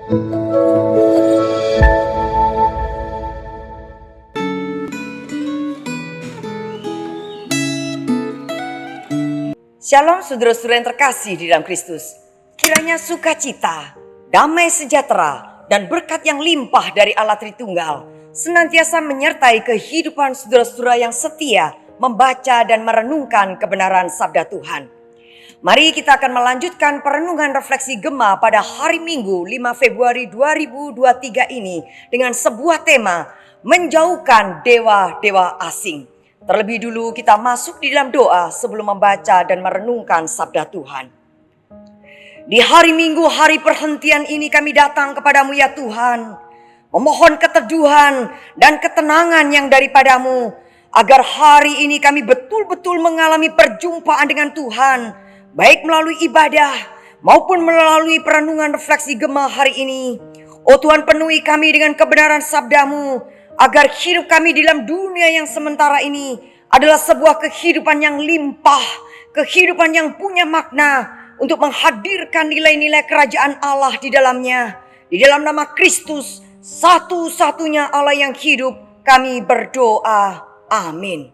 Shalom saudara-saudara yang terkasih di dalam Kristus. Kiranya sukacita, damai sejahtera, dan berkat yang limpah dari Allah Tritunggal senantiasa menyertai kehidupan saudara-saudara yang setia membaca dan merenungkan kebenaran sabda Tuhan. Mari kita akan melanjutkan perenungan refleksi Gema pada hari Minggu 5 Februari 2023 ini dengan sebuah tema menjauhkan dewa-dewa asing. Terlebih dulu kita masuk di dalam doa sebelum membaca dan merenungkan sabda Tuhan. Di hari Minggu, hari perhentian ini kami datang kepadamu ya Tuhan, memohon keteduhan dan ketenangan yang daripadamu, agar hari ini kami betul-betul mengalami perjumpaan dengan Tuhan, baik melalui ibadah maupun melalui perenungan refleksi Gema hari ini. Oh Tuhan, penuhi kami dengan kebenaran sabdamu, agar hidup kami di dalam dunia yang sementara ini adalah sebuah kehidupan yang limpah, kehidupan yang punya makna untuk menghadirkan nilai-nilai kerajaan Allah di dalamnya. Di dalam nama Kristus, satu-satunya Allah yang hidup, kami berdoa. Amin.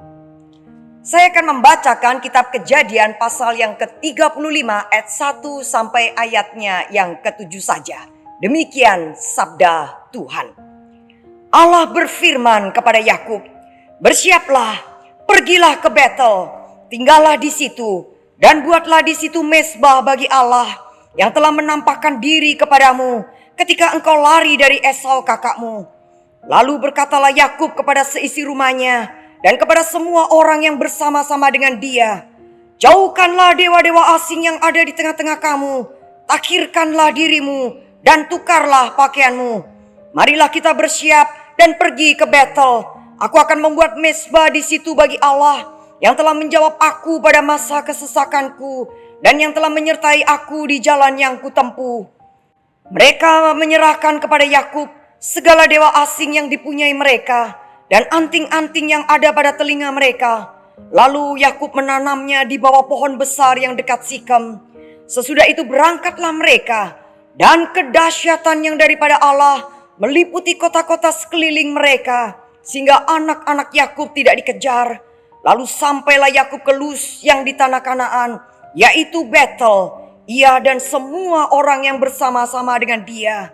Saya akan membacakan kitab Kejadian pasal yang ke-35 ayat 1 sampai ayatnya yang ke-7 saja. Demikian sabda Tuhan. Allah berfirman kepada Yakub, "Bersiaplah, pergilah ke Betel, tinggallah di situ, dan buatlah di situ mezbah bagi Allah yang telah menampakkan diri kepadamu ketika engkau lari dari Esau kakakmu." Lalu berkatalah Yakub kepada seisi rumahnya dan kepada semua orang yang bersama-sama dengan dia, "Jauhkanlah dewa-dewa asing yang ada di tengah-tengah kamu, takhirkanlah dirimu dan tukarlah pakaianmu. Marilah kita bersiap dan pergi ke Betel. Aku akan membuat mezbah di situ bagi Allah yang telah menjawab aku pada masa kesesakanku dan yang telah menyertai aku di jalan yang kutempuh." Mereka menyerahkan kepada Yakub segala dewa asing yang dipunyai mereka dan anting-anting yang ada pada telinga mereka. Lalu Yakub menanamnya di bawah pohon besar yang dekat Sikem. Sesudah itu berangkatlah mereka, dan kedahsyatan yang daripada Allah meliputi kota-kota sekeliling mereka, sehingga anak-anak Yakub tidak dikejar. Lalu sampailah Yakub ke Luz yang di tanah Kanaan, yaitu Betel, ia dan semua orang yang bersama-sama dengan dia.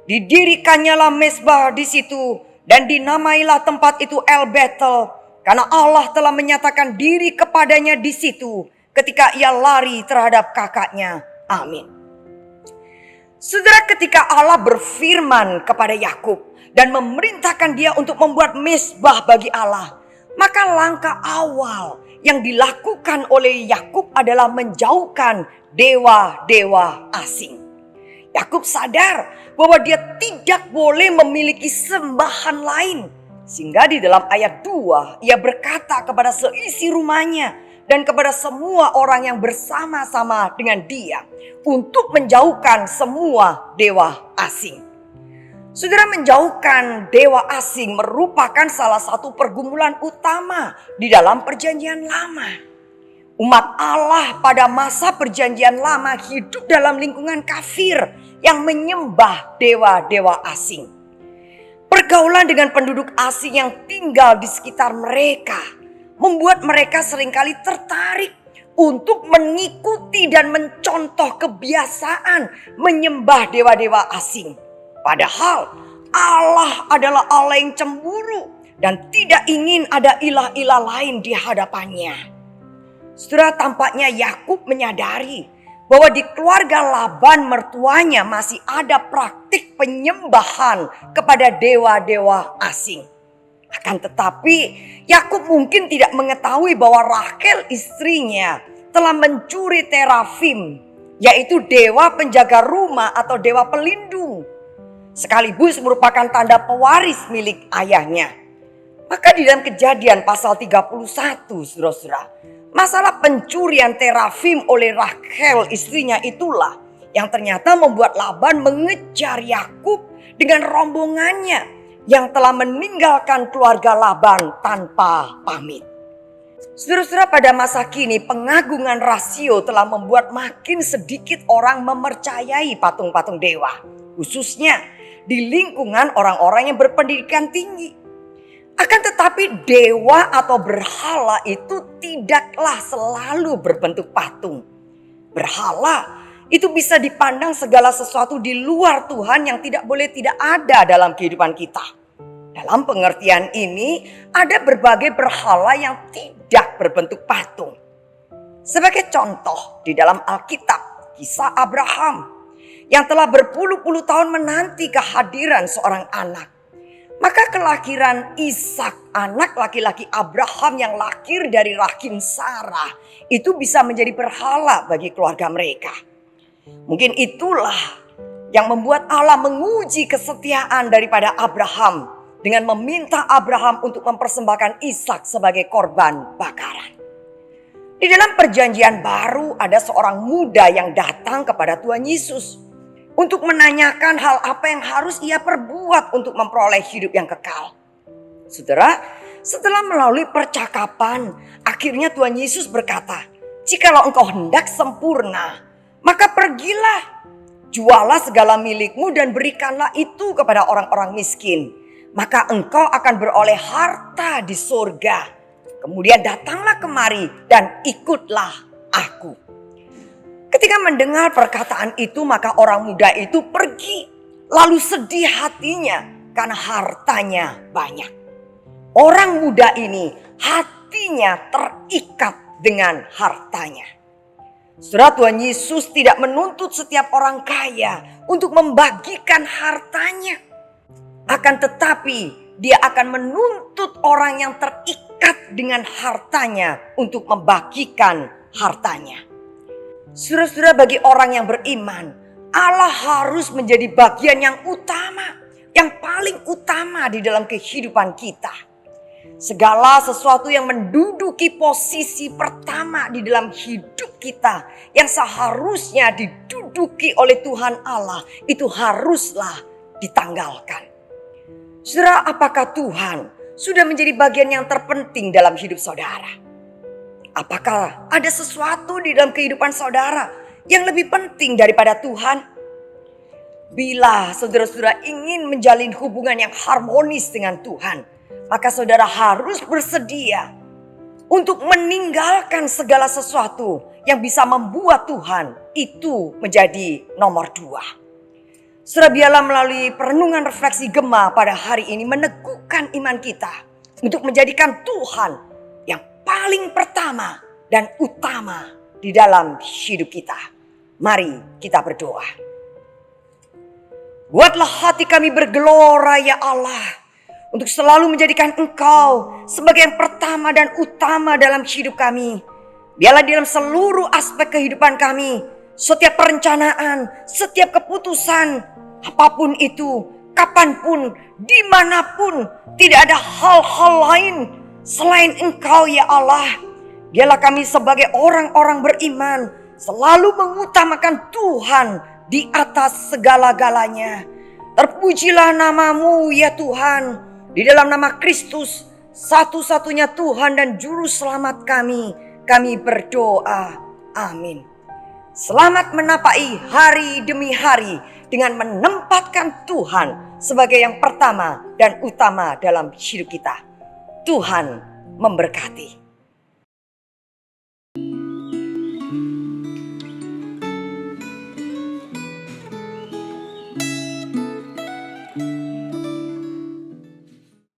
Didirikannya lah mezbah di situ, dan dinamailah tempat itu El Betel, karena Allah telah menyatakan diri kepadanya di situ ketika ia lari terhadap kakaknya. Amin. Saudara, ketika Allah berfirman kepada Yakub dan memerintahkan dia untuk membuat mezbah bagi Allah, maka langkah awal yang dilakukan oleh Yakub adalah menjauhkan dewa-dewa asing. Yakub sadar bahwa dia tidak boleh memiliki sembahan lain, sehingga di dalam ayat 2 ia berkata kepada seisi rumahnya dan kepada semua orang yang bersama-sama dengan dia untuk menjauhkan semua dewa asing. Saudara, menjauhkan dewa asing merupakan salah satu pergumulan utama di dalam perjanjian lama. Umat Allah pada masa perjanjian lama hidup dalam lingkungan kafir yang menyembah dewa-dewa asing. Pergaulan dengan penduduk asing yang tinggal di sekitar mereka membuat mereka seringkali tertarik untuk mengikuti dan mencontoh kebiasaan menyembah dewa-dewa asing. Padahal Allah adalah Allah yang cemburu dan tidak ingin ada ilah-ilah lain di hadapannya. Saudara, tampaknya Yakub menyadari bahwa di keluarga Laban mertuanya masih ada praktik penyembahan kepada dewa-dewa asing. Akan tetapi Yakub mungkin tidak mengetahui bahwa Rahel istrinya telah mencuri terafim, yaitu dewa penjaga rumah atau dewa pelindung, sekaligus merupakan tanda pewaris milik ayahnya. Maka di dalam Kejadian pasal 31, saudara-saudara, masalah pencurian terafim oleh Rahel istrinya itulah yang ternyata membuat Laban mengejar Yakub dengan rombongannya yang telah meninggalkan keluarga Laban tanpa pamit. Saudara-saudara, pada masa kini pengagungan rasio telah membuat makin sedikit orang mempercayai patung-patung dewa. khususnya di lingkungan orang-orang yang berpendidikan tinggi. Akan tetapi dewa atau berhala itu tidaklah selalu berbentuk patung. Berhala itu bisa dipandang segala sesuatu di luar Tuhan yang tidak boleh tidak ada dalam kehidupan kita. Dalam pengertian ini ada berbagai berhala yang tidak berbentuk patung. Sebagai contoh di dalam Alkitab, kisah Abraham yang telah berpuluh-puluh tahun menanti kehadiran seorang anak. Maka kelahiran Ishak, anak laki-laki Abraham yang lahir dari rahim Sarah, itu bisa menjadi berhala bagi keluarga mereka. Mungkin itulah yang membuat Allah menguji kesetiaan daripada Abraham dengan meminta Abraham untuk mempersembahkan Ishak sebagai korban bakaran. Di dalam perjanjian baru ada seorang muda yang datang kepada Tuhan Yesus untuk menanyakan hal apa yang harus ia perbuat untuk memperoleh hidup yang kekal. Saudara, setelah melalui percakapan, akhirnya Tuhan Yesus berkata, "Jikalau engkau hendak sempurna, maka pergilah, jualah segala milikmu dan berikanlah itu kepada orang-orang miskin. Maka engkau akan beroleh harta di surga. Kemudian datanglah kemari dan ikutlah aku." Ketika mendengar perkataan itu, maka orang muda itu pergi, lalu sedih hatinya karena hartanya banyak. Orang muda ini hatinya terikat dengan hartanya. Saudara, Tuhan Yesus tidak menuntut setiap orang kaya untuk membagikan hartanya. Akan tetapi dia akan menuntut orang yang terikat dengan hartanya untuk membagikan hartanya. Saudara-saudara, bagi orang yang beriman, Allah harus menjadi bagian yang utama, yang paling utama di dalam kehidupan kita. Segala sesuatu yang menduduki posisi pertama di dalam hidup kita, yang seharusnya diduduki oleh Tuhan Allah, itu haruslah ditanggalkan. Saudara, apakah Tuhan sudah menjadi bagian yang terpenting dalam hidup saudara? Apakah ada sesuatu di dalam kehidupan saudara yang lebih penting daripada Tuhan? Bila saudara-saudara ingin menjalin hubungan yang harmonis dengan Tuhan, maka saudara harus bersedia untuk meninggalkan segala sesuatu yang bisa membuat Tuhan itu menjadi nomor 2. Saudara, biarlah melalui perenungan refleksi Gema pada hari ini meneguhkan iman kita untuk menjadikan Tuhan yang paling pertama dan utama di dalam hidup kita. Mari kita berdoa. Buatlah hati kami bergelora ya Allah, untuk selalu menjadikan Engkau sebagai yang pertama dan utama dalam hidup kami. Biarlah dalam seluruh aspek kehidupan kami, setiap perencanaan, setiap keputusan, apapun itu, kapanpun, dimanapun, tidak ada hal-hal lain selain Engkau ya Allah. Biarlah kami sebagai orang-orang beriman selalu mengutamakan Tuhan di atas segala-galanya. Terpujilah nama-Mu ya Tuhan. Di dalam nama Kristus, satu-satunya Tuhan dan Juru Selamat kami berdoa. Amin. Selamat menapai hari demi hari dengan menempatkan Tuhan sebagai yang pertama dan utama dalam hidup kita. Tuhan memberkati.